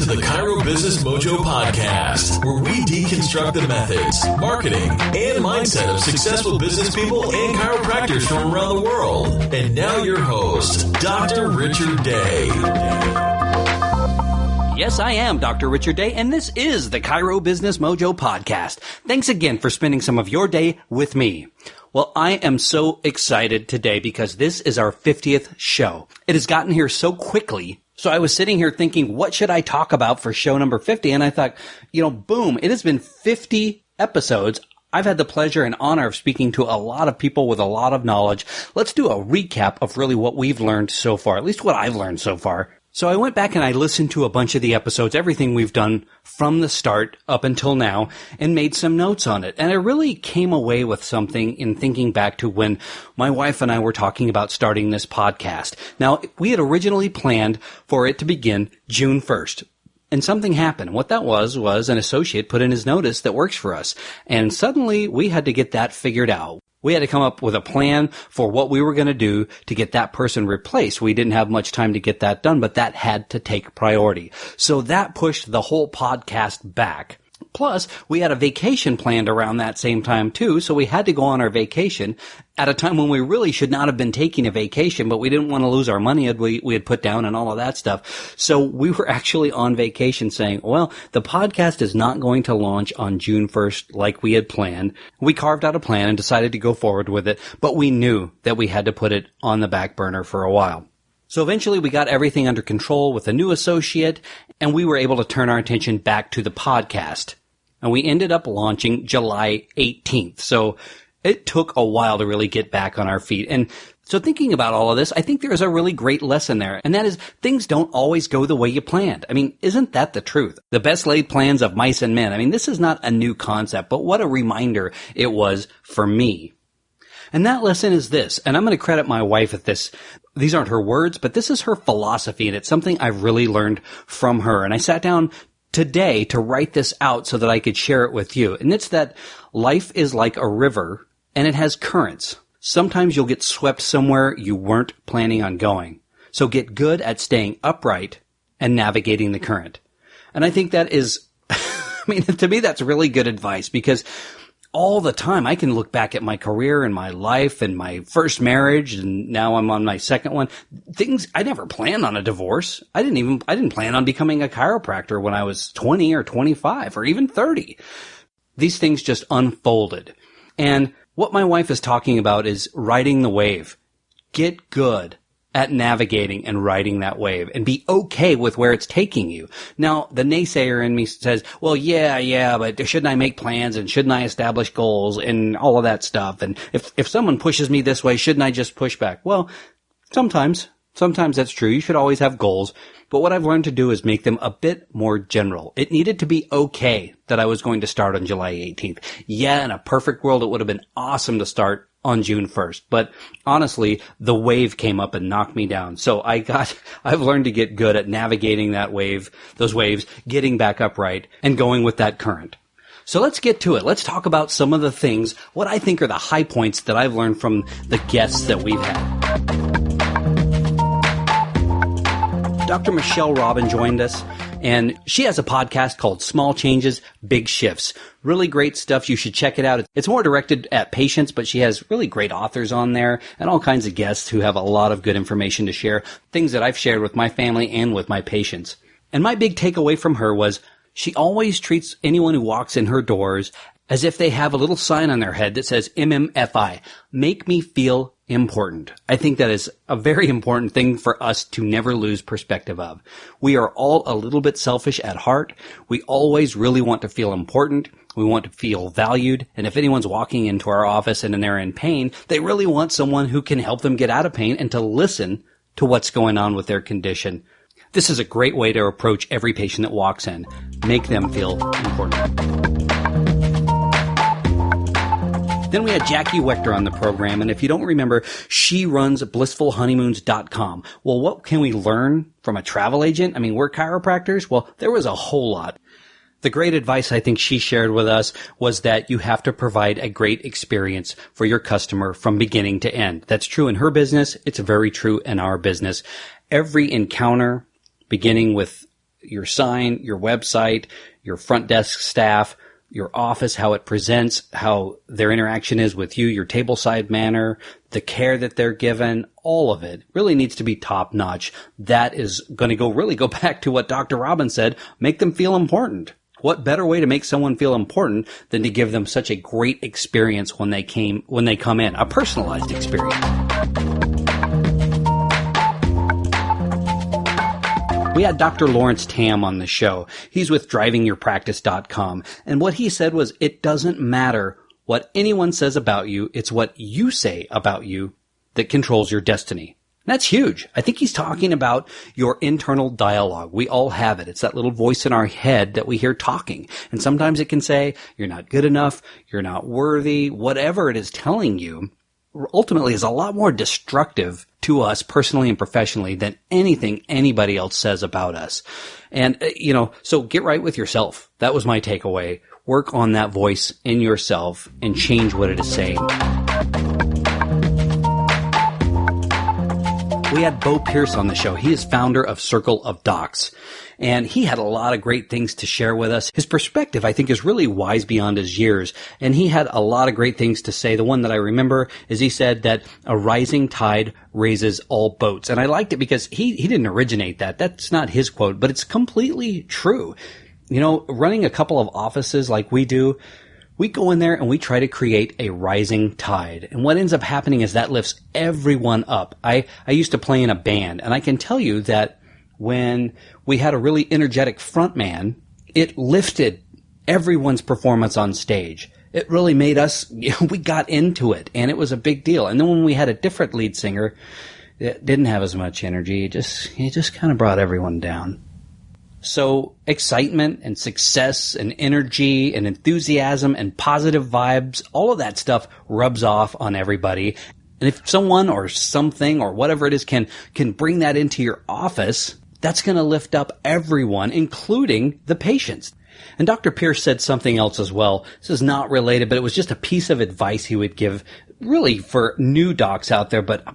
to the Chiro Business Mojo Podcast, where we deconstruct the methods, marketing, and mindset of successful business people and chiropractors from around the world. And now your host, Dr. Richard Day. Yes, I am Dr. Richard Day, and this is the Chiro Business Mojo Podcast. Thanks again for spending some of your day with me. Well, I am so excited today because this is our 50th show. It has gotten here so quickly. So I was sitting here thinking, what should I talk about for show number 50? And I thought, boom, it has been 50 episodes. I've had the pleasure and honor of speaking to a lot of people with a lot of knowledge. Let's do a recap of really what we've learned so far, at least what I've learned so far. So I went back and I listened to a bunch of the episodes, everything we've done from the start up until now, and made some notes on it. And I really came away with something in thinking back to when my wife and I were talking about starting this podcast. Now, we had originally planned for it to begin June 1st. And something happened. What that was an associate put in his notice that works for us. And suddenly we had to get that figured out. We had to come up with a plan for what we were going to do to get that person replaced. We didn't have much time to get that done, but that had to take priority. So that pushed the whole podcast back. Plus, we had a vacation planned around that same time too, so we had to go on our vacation at a time when we really should not have been taking a vacation, but we didn't want to lose our money we had put down and all of that stuff. So we were actually on vacation saying, well, the podcast is not going to launch on June 1st like we had planned. We carved out a plan and decided to go forward with it, but we knew that we had to put it on the back burner for a while. So eventually we got everything under control with a new associate, and we were able to turn our attention back to the podcast. And we ended up launching July 18th. So it took a while to really get back on our feet. And so thinking about all of this, I think there's a really great lesson there. And that is, things don't always go the way you planned. I mean, isn't that the truth? The best laid plans of mice and men. I mean, this is not a new concept, but what a reminder it was for me. And that lesson is this, and I'm going to credit my wife at this. These aren't her words, but this is her philosophy, and it's something I've really learned from her. And I sat down today to write this out so that I could share it with you. And it's that life is like a river and it has currents. Sometimes you'll get swept somewhere you weren't planning on going. So get good at staying upright and navigating the current. And I think that is, to me, that's really good advice because all the time I can look back at my career and my life and my first marriage, and now I'm on my second one. I never planned on a divorce. I didn't plan on becoming a chiropractor when I was 20 or 25 or even 30. These things just unfolded. And what my wife is talking about is riding the wave. Get good at navigating and riding that wave and be okay with where it's taking you. Now, the naysayer in me says, well, yeah, but shouldn't I make plans and shouldn't I establish goals and all of that stuff? And if someone pushes me this way, shouldn't I just push back? Well, sometimes that's true. You should always have goals. But what I've learned to do is make them a bit more general. It needed to be okay that I was going to start on July 18th. Yeah, in a perfect world, it would have been awesome to start on June 1st. But honestly, the wave came up and knocked me down. So I've learned to get good at navigating those waves, getting back upright and going with that current. So let's get to it. Let's talk about some of the things, what I think are the high points that I've learned from the guests that we've had. Dr. Michelle Robin joined us, and she has a podcast called Small Changes, Big Shifts. Really great stuff. You should check it out. It's more directed at patients, but she has really great authors on there and all kinds of guests who have a lot of good information to share, things that I've shared with my family and with my patients. And my big takeaway from her was she always treats anyone who walks in her doors as if they have a little sign on their head that says MMFI, make me feel important. I think that is a very important thing for us to never lose perspective of. We are all a little bit selfish at heart. We always really want to feel important. We want to feel valued. And if anyone's walking into our office and they're in pain, they really want someone who can help them get out of pain and to listen to what's going on with their condition. This is a great way to approach every patient that walks in. Make them feel important. Then we had Jackie Wechter on the program, and if you don't remember, she runs blissfulhoneymoons.com. Well, what can we learn from a travel agent? I mean, we're chiropractors. Well, there was a whole lot. The great advice I think she shared with us was that you have to provide a great experience for your customer from beginning to end. That's true in her business. It's very true in our business. Every encounter, beginning with your sign, your website, your front desk staff, your office, how it presents, how their interaction is with you, your tableside manner, the care that they're given, all of it really needs to be top notch. That is going to go back to what Dr. Robbins said, make them feel important. What better way to make someone feel important than to give them such a great experience when they come in, a personalized experience. We had Dr. Lawrence Tam on the show. He's with drivingyourpractice.com. And what he said was, it doesn't matter what anyone says about you. It's what you say about you that controls your destiny. That's huge. I think he's talking about your internal dialogue. We all have it. It's that little voice in our head that we hear talking. And sometimes it can say, you're not good enough, you're not worthy, whatever it is telling you, ultimately is a lot more destructive to us personally and professionally than anything anybody else says about us. And, so get right with yourself. That was my takeaway. Work on that voice in yourself and change what it is saying. We had Bo Pierce on the show. He is founder of Circle of Docs, and he had a lot of great things to share with us. His perspective, I think, is really wise beyond his years, and he had a lot of great things to say. The one that I remember is he said that a rising tide raises all boats, and I liked it because he didn't originate that. That's not his quote, but it's completely true. Running a couple of offices like we do, we go in there and we try to create a rising tide. And what ends up happening is that lifts everyone up. I used to play in a band, and I can tell you that when we had a really energetic front man, it lifted everyone's performance on stage. It really made us, we got into it, and it was a big deal. And then when we had a different lead singer that didn't have as much energy, he just kind of brought everyone down. So excitement and success and energy and enthusiasm and positive vibes, all of that stuff rubs off on everybody. And if someone or something or whatever it is can bring that into your office, that's going to lift up everyone, including the patients. And Dr. Pierce said something else as well. This is not related, but it was just a piece of advice he would give really for new docs out there. But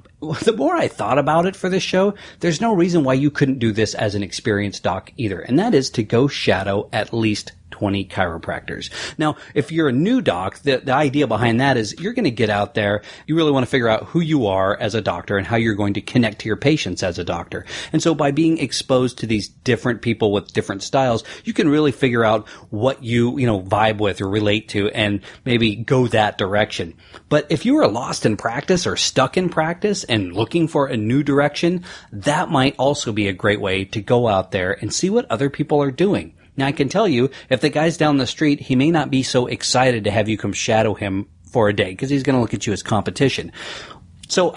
the more I thought about it for this show, there's no reason why you couldn't do this as an experienced doc either. And that is to go shadow at least 20 chiropractors. Now, if you're a new doc, the idea behind that is you're going to get out there. You really want to figure out who you are as a doctor and how you're going to connect to your patients as a doctor. And so by being exposed to these different people with different styles, you can really figure out what you vibe with or relate to and maybe go that direction. But if you are lost in practice or stuck in practice and looking for a new direction, that might also be a great way to go out there and see what other people are doing. Now, I can tell you, if the guy's down the street, he may not be so excited to have you come shadow him for a day because he's going to look at you as competition. So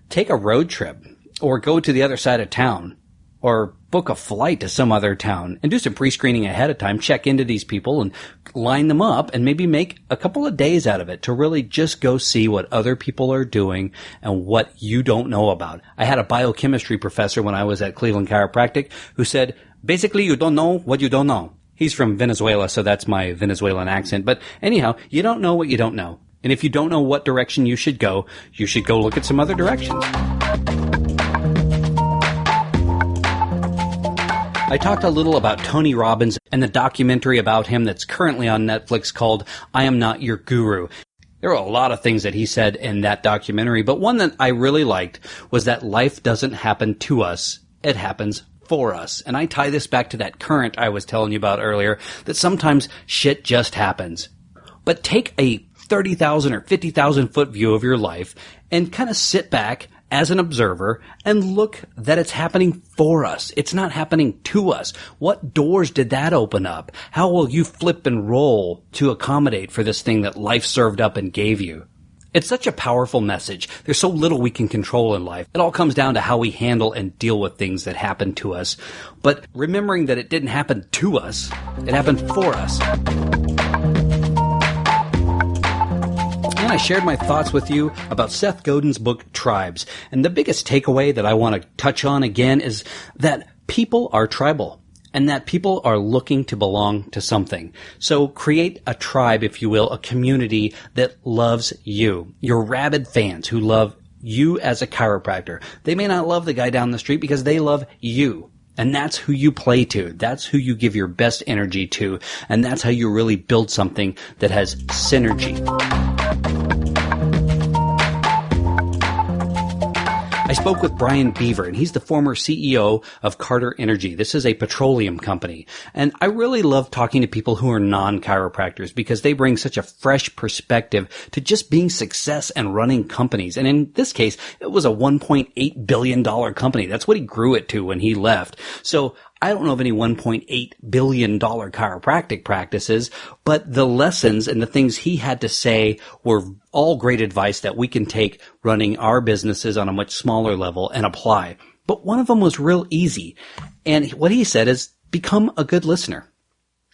take a road trip or go to the other side of town or book a flight to some other town and do some pre-screening ahead of time, check into these people and line them up and maybe make a couple of days out of it to really just go see what other people are doing and what you don't know about. I had a biochemistry professor when I was at Cleveland Chiropractic who said, basically, you don't know what you don't know. He's from Venezuela, so that's my Venezuelan accent. But anyhow, you don't know what you don't know. And if you don't know what direction you should go look at some other directions. I talked a little about Tony Robbins and the documentary about him that's currently on Netflix called I Am Not Your Guru. There were a lot of things that he said in that documentary, but one that I really liked was that life doesn't happen to us, it happens for us. And I tie this back to that current I was telling you about earlier, that sometimes shit just happens. But take a 30,000 or 50,000 foot view of your life and kind of sit back as an observer and look that it's happening for us. It's not happening to us. What doors did that open up? How will you flip and roll to accommodate for this thing that life served up and gave you? It's such a powerful message. There's so little we can control in life. It all comes down to how we handle and deal with things that happen to us. But remembering that it didn't happen to us, it happened for us. And I shared my thoughts with you about Seth Godin's book, Tribes. And the biggest takeaway that I want to touch on again is that people are tribal and that people are looking to belong to something. So create a tribe, if you will, a community that loves you, your rabid fans who love you as a chiropractor. They may not love the guy down the street because they love you. And that's who you play to. That's who you give your best energy to. And that's how you really build something that has synergy. I spoke with Brian Beaver, and he's the former CEO of Carter Energy. This is a petroleum company. And I really love talking to people who are non-chiropractors because they bring such a fresh perspective to just being success and running companies. And in this case, it was a $1.8 billion company. That's what he grew it to when he left. So I don't know of any $1.8 billion chiropractic practices, but the lessons and the things he had to say were all great advice that we can take running our businesses on a much smaller level and apply. But one of them was real easy. And what he said is become a good listener.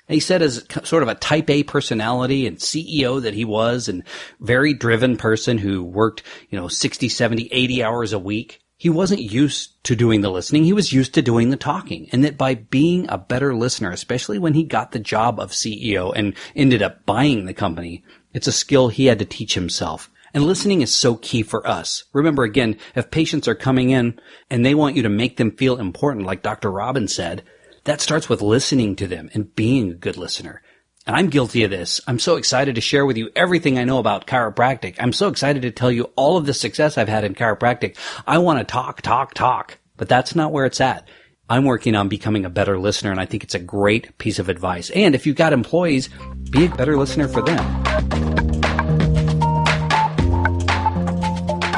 He said as sort of a type A personality and CEO that he was and very driven person who worked, 60, 70, 80 hours a week. He wasn't used to doing the listening. He was used to doing the talking. And that by being a better listener, especially when he got the job of CEO and ended up buying the company, it's a skill he had to teach himself. And listening is so key for us. Remember, again, if patients are coming in and they want you to make them feel important, like Dr. Robin said, that starts with listening to them and being a good listener. And I'm guilty of this. I'm so excited to share with you everything I know about chiropractic. I'm so excited to tell you all of the success I've had in chiropractic. I want to talk, but that's not where it's at. I'm working on becoming a better listener, and I think it's a great piece of advice. And if you've got employees, be a better listener for them.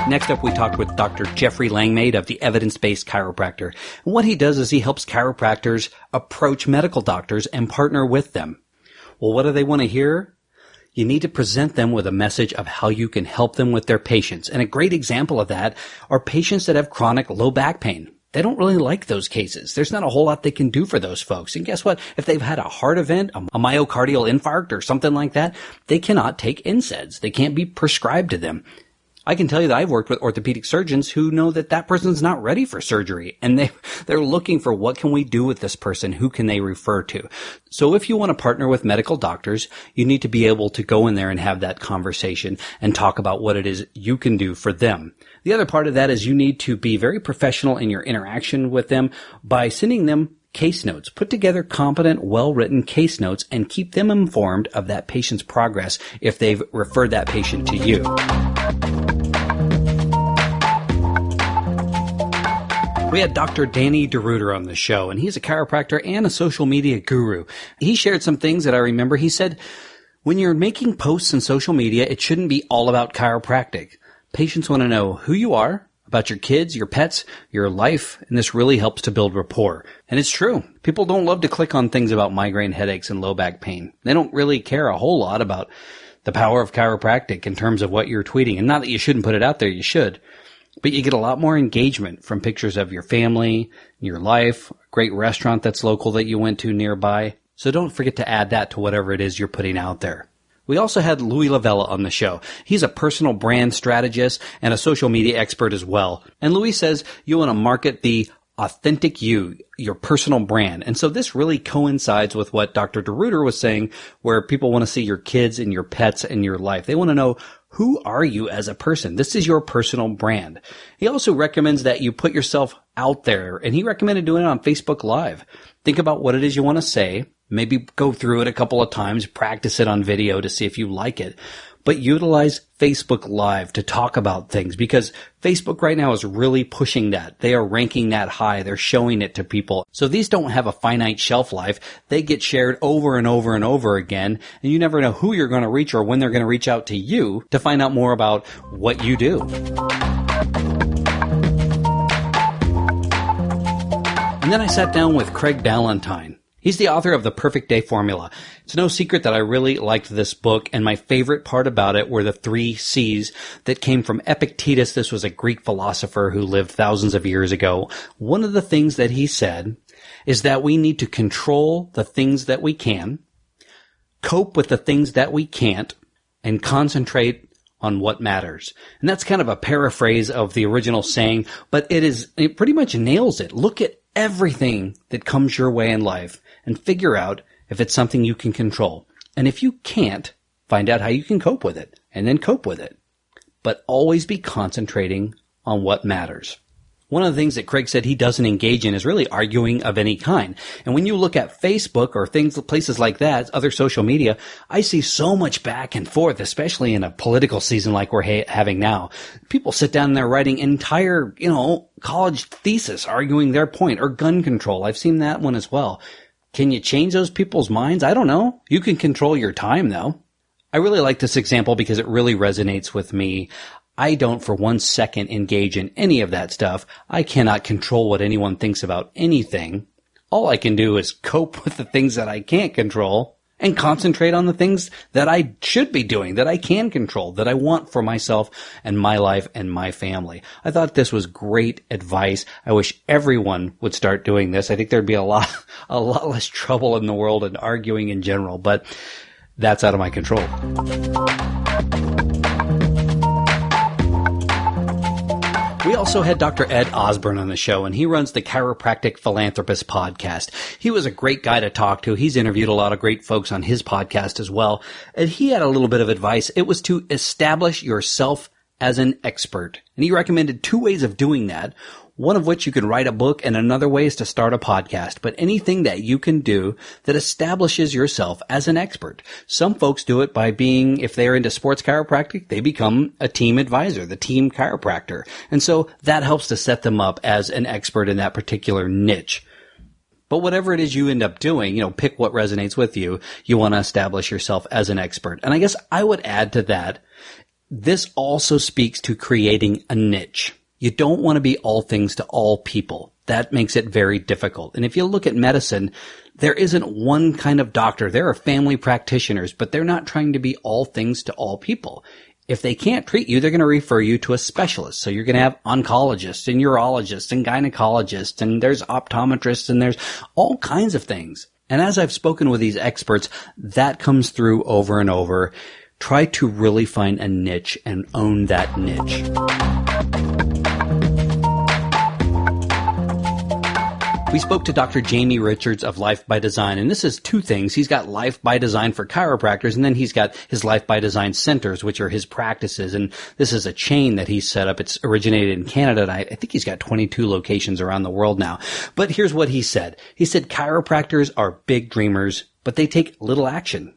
Next up, we talked with Dr. Jeffrey Langmaid of the Evidence-Based Chiropractor. And what he does is he helps chiropractors approach medical doctors and partner with them. Well, what do they want to hear? You need to present them with a message of how you can help them with their patients. And a great example of that are patients that have chronic low back pain. They don't really like those cases. There's not a whole lot they can do for those folks. And guess what? If they've had a heart event, a myocardial infarct or something like that, they cannot take NSAIDs. They can't be prescribed to them. I can tell you that I've worked with orthopedic surgeons who know that that person's not ready for surgery, and they're looking for what can we do with this person, who can they refer to. So if you want to partner with medical doctors, you need to be able to go in there and have that conversation and talk about what it is you can do for them. The other part of that is you need to be very professional in your interaction with them by sending them case notes. Put together competent, well-written case notes and keep them informed of that patient's progress if they've referred that patient to you. We had Dr. Danny DeRuiter on the show, and he's a chiropractor and a social media guru. He shared some things that I remember. He said, when you're making posts on social media, it shouldn't be all about chiropractic. Patients want to know who you are, about your kids, your pets, your life, and this really helps to build rapport. And it's true. People don't love to click on things about migraine headaches and low back pain. They don't really care a whole lot about the power of chiropractic in terms of what you're tweeting. And not that you shouldn't put it out there, you should. But you get a lot more engagement from pictures of your family, your life, a great restaurant that's local that you went to nearby. So don't forget to add that to whatever it is you're putting out there. We also had Louis Lavella on the show. He's a personal brand strategist and a social media expert as well. And Louis says you want to market the authentic you, your personal brand. And so this really coincides with what Dr. DeRuiter was saying, where people want to see your kids and your pets and your life. They want to know, who are you as a person? This is your personal brand. He also recommends that you put yourself out there, and he recommended doing it on Facebook Live. Think about what it is you want to say. Maybe go through it a couple of times, practice it on video to see if you like it. But utilize Facebook Live to talk about things, because Facebook right now is really pushing that. They are ranking that high. They're showing it to people. So these don't have a finite shelf life. They get shared over and over and over again, and you never know who you're going to reach or when they're going to reach out to you to find out more about what you do. And then I sat down with Craig Ballantyne. He's the author of The Perfect Day Formula. It's no secret that I really liked this book, and my favorite part about it were the 3 C's that came from Epictetus. This was a Greek philosopher who lived thousands of years ago. One of the things that he said is that we need to control the things that we can, cope with the things that we can't, and concentrate on what matters. And that's kind of a paraphrase of the original saying, but it pretty much nails it. Look at everything that comes your way in life and figure out if it's something you can control. And if you can't, find out how you can cope with it and then cope with it. But always be concentrating on what matters. One of the things that Craig said he doesn't engage in is really arguing of any kind. And when you look at Facebook or places like that, other social media, I see so much back and forth, especially in a political season like we're having now. People sit down and they're writing entire, college thesis arguing their point, or gun control. I've seen that one as well. Can you change those people's minds? I don't know. You can control your time though. I really like this example because it really resonates with me. I don't for 1 second engage in any of that stuff. I cannot control what anyone thinks about anything. All I can do is cope with the things that I can't control and concentrate on the things that I should be doing, that I can control, that I want for myself and my life and my family. I thought this was great advice. I wish everyone would start doing this. I think there'd be a lot less trouble in the world and arguing in general, but that's out of my control. We also had Dr. Ed Osborne on the show, and he runs the Chiropractic Philanthropist podcast. He was a great guy to talk to. He's interviewed a lot of great folks on his podcast as well. And he had a little bit of advice. It was to establish yourself as an expert. And he recommended 2 ways of doing that. One of which you can write a book, and another way is to start a podcast. But anything that you can do that establishes yourself as an expert. Some folks do it by being, if they're into sports chiropractic, they become a team advisor, the team chiropractor. And so that helps to set them up as an expert in that particular niche. But whatever it is you end up doing, pick what resonates with you. You want to establish yourself as an expert. And I guess I would add to that, this also speaks to creating a niche. You don't want to be all things to all people. That makes it very difficult. And if you look at medicine, there isn't one kind of doctor. There are family practitioners, but they're not trying to be all things to all people. If they can't treat you, they're going to refer you to a specialist. So you're going to have oncologists and urologists and gynecologists, and there's optometrists, and there's all kinds of things. And as I've spoken with these experts, that comes through over and over. Try to really find a niche and own that niche. We spoke to Dr. Jamie Richards of Life by Design, and this is 2 things. He's got Life by Design for chiropractors, and then he's got his Life by Design centers, which are his practices, and this is a chain that he's set up. It's originated in Canada, and I think he's got 22 locations around the world now. But here's what he said. He said chiropractors are big dreamers, but they take little action.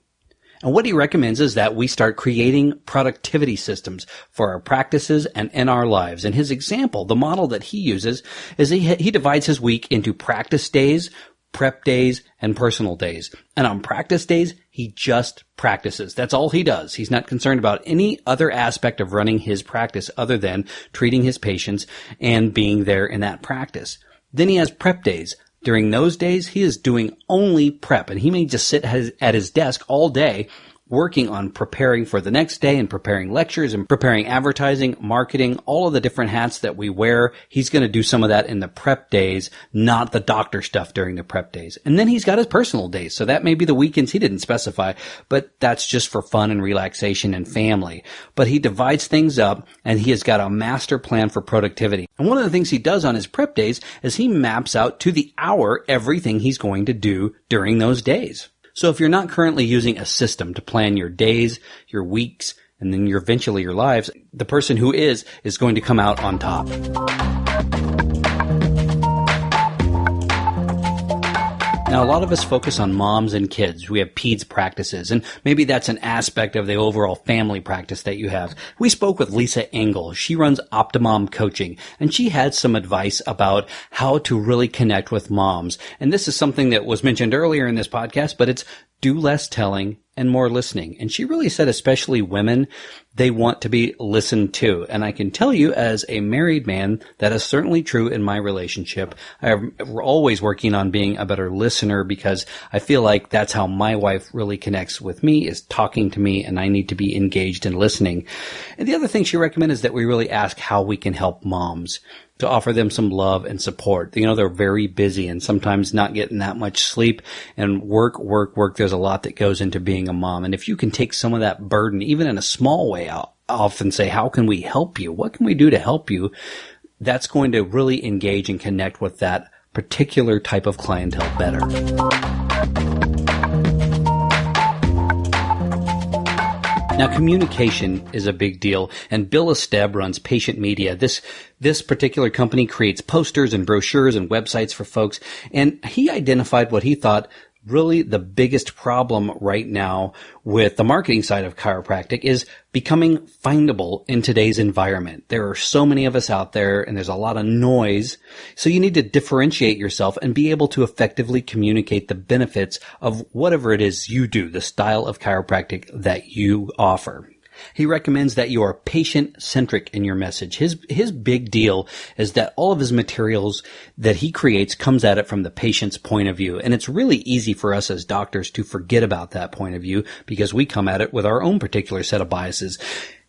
And what he recommends is that we start creating productivity systems for our practices and in our lives. And his example, the model that he uses, is he divides his week into practice days, prep days, and personal days. And on practice days, he just practices. That's all he does. He's not concerned about any other aspect of running his practice other than treating his patients and being there in that practice. Then he has prep days. During those days, he is doing only prep, and he may just sit at his desk all day working on preparing for the next day and preparing lectures and preparing advertising, marketing, all of the different hats that we wear. He's going to do some of that in the prep days, not the doctor stuff during the prep days. And then he's got his personal days. So that may be the weekends he didn't specify, but that's just for fun and relaxation and family. But he divides things up, and he has got a master plan for productivity. And one of the things he does on his prep days is he maps out to the hour everything he's going to do during those days. So if you're not currently using a system to plan your days, your weeks, and then eventually your lives, the person who is going to come out on top. Now, a lot of us focus on moms and kids. We have peds practices, and maybe that's an aspect of the overall family practice that you have. We spoke with Lisa Engel. She runs Optimom Coaching, and she had some advice about how to really connect with moms. And this is something that was mentioned earlier in this podcast, but it's do less telling and more listening. And she really said, especially women, they want to be listened to. And I can tell you as a married man, that is certainly true in my relationship. We're always working on being a better listener, because I feel like that's how my wife really connects with me, is talking to me, and I need to be engaged in listening. And the other thing she recommended is that we really ask how we can help moms, to offer them some love and support. They're very busy and sometimes not getting that much sleep, and work. There's a lot that goes into being a mom. And if you can take some of that burden, even in a small way, I'll often say, how can we help you? What can we do to help you? That's going to really engage and connect with that particular type of clientele better. Now, communication is a big deal, and Bill Esteb runs Patient Media. This particular company creates posters and brochures and websites for folks, and he identified what he thought really the biggest problem right now with the marketing side of chiropractic is becoming findable in today's environment. There are so many of us out there and there's a lot of noise. So you need to differentiate yourself and be able to effectively communicate the benefits of whatever it is you do, the style of chiropractic that you offer. He recommends that you are patient-centric in your message. His big deal is that all of his materials that he creates comes at it from the patient's point of view. And it's really easy for us as doctors to forget about that point of view because we come at it with our own particular set of biases.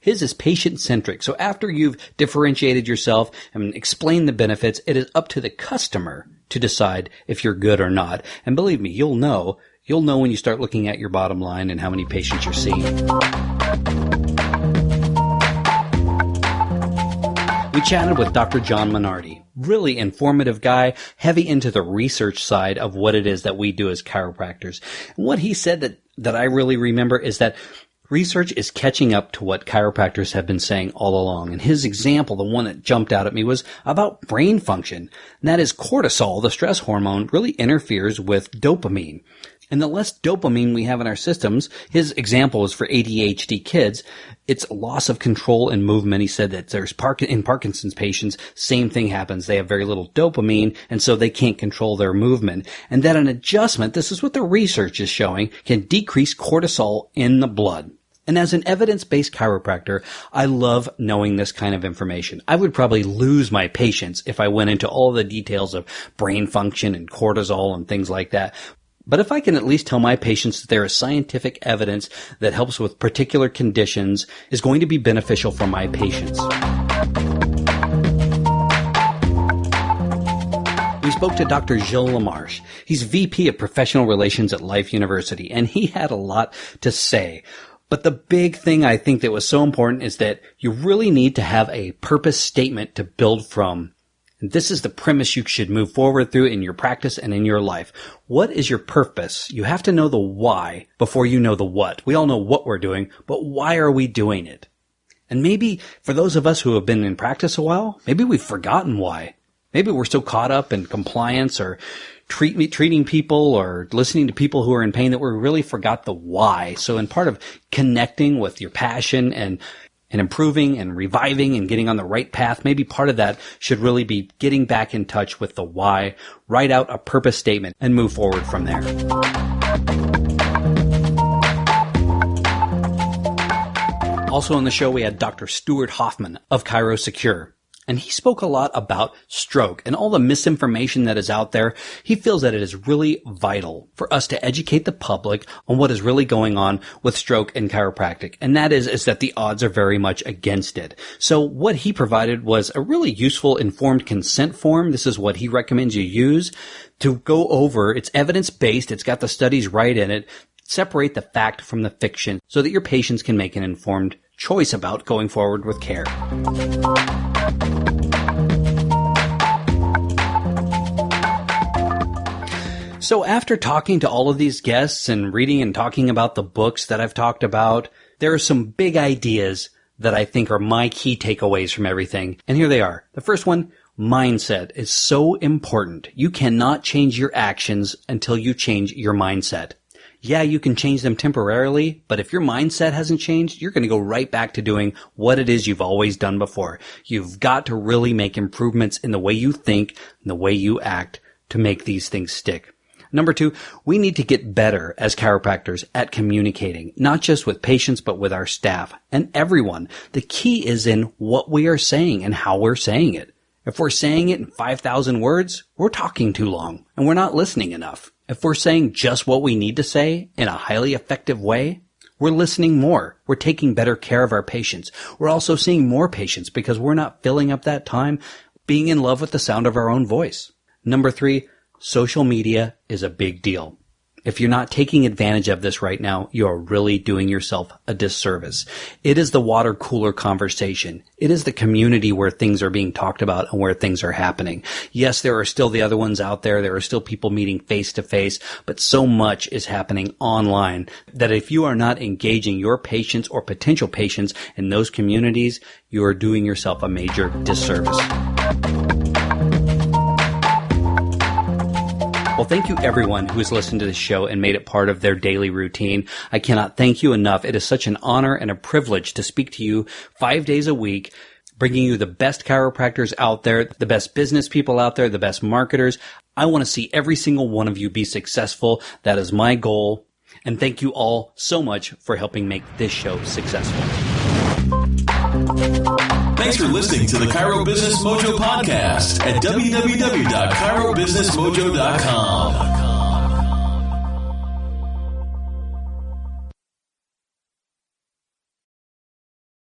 His is patient-centric. So after you've differentiated yourself and explained the benefits, it is up to the customer to decide if you're good or not. And believe me, you'll know when you start looking at your bottom line and how many patients you're seeing. We chatted with Dr. John Minardi, really informative guy, heavy into the research side of what it is that we do as chiropractors. And what he said that I really remember is that research is catching up to what chiropractors have been saying all along. And his example, the one that jumped out at me, was about brain function. And that is cortisol, the stress hormone, really interferes with dopamine. And the less dopamine we have in our systems, his example was for ADHD kids, it's loss of control and movement. He said that in Parkinson's patients, same thing happens. They have very little dopamine, and so they can't control their movement. And that an adjustment, this is what the research is showing, can decrease cortisol in the blood. And as an evidence-based chiropractor, I love knowing this kind of information. I would probably lose my patience if I went into all the details of brain function and cortisol and things like that. But if I can at least tell my patients that there is scientific evidence that helps with particular conditions is going to be beneficial for my patients. We spoke to Dr. Gilles Lamarche. He's VP of Professional Relations at Life University, and he had a lot to say. But the big thing I think that was so important is that you really need to have a purpose statement to build from. This is the premise you should move forward through in your practice and in your life. What is your purpose? You have to know the why before you know the what. We all know what we're doing, but why are we doing it? And maybe for those of us who have been in practice a while, maybe we've forgotten why. Maybe we're so caught up in compliance or treating people or listening to people who are in pain that we really forgot the why. So in part of connecting with your passion and improving and reviving and getting on the right path, maybe part of that should really be getting back in touch with the why, write out a purpose statement, and move forward from there. Also on the show, we had Dr. Stuart Hoffman of Chiro Secure. And he spoke a lot about stroke and all the misinformation that is out there. He feels that it is really vital for us to educate the public on what is really going on with stroke and chiropractic. And that is that the odds are very much against it. So what he provided was a really useful informed consent form. This is what he recommends you use to go over. It's evidence-based. It's got the studies right in it. Separate the fact from the fiction so that your patients can make an informed choice about going forward with care. So after talking to all of these guests and reading and talking about the books that I've talked about, there are some big ideas that I think are my key takeaways from everything. And here they are. The first one, mindset is so important. You cannot change your actions until you change your mindset. Yeah, you can change them temporarily, but if your mindset hasn't changed, you're going to go right back to doing what it is you've always done before. You've got to really make improvements in the way you think and the way you act to make these things stick. Number two, we need to get better as chiropractors at communicating, not just with patients, but with our staff and everyone. The key is in what we are saying and how we're saying it. If we're saying it in 5,000 words, we're talking too long and we're not listening enough. If we're saying just what we need to say in a highly effective way, we're listening more. We're taking better care of our patients. We're also seeing more patients because we're not filling up that time being in love with the sound of our own voice. Number three, social media is a big deal. If you're not taking advantage of this right now, you're really doing yourself a disservice. It is the water cooler conversation. It is the community where things are being talked about and where things are happening. Yes, there are still the other ones out there. There are still people meeting face to face, but so much is happening online that if you are not engaging your patients or potential patients in those communities, you are doing yourself a major disservice. Well, thank you everyone who has listened to this show and made it part of their daily routine. I cannot thank you enough. It is such an honor and a privilege to speak to you 5 days a week, bringing you the best chiropractors out there, the best business people out there, the best marketers. I want to see every single one of you be successful. That is my goal. And thank you all so much for helping make this show successful. Thanks for listening to the Chiro Business Mojo podcast at www.chirobusinessmojo.com.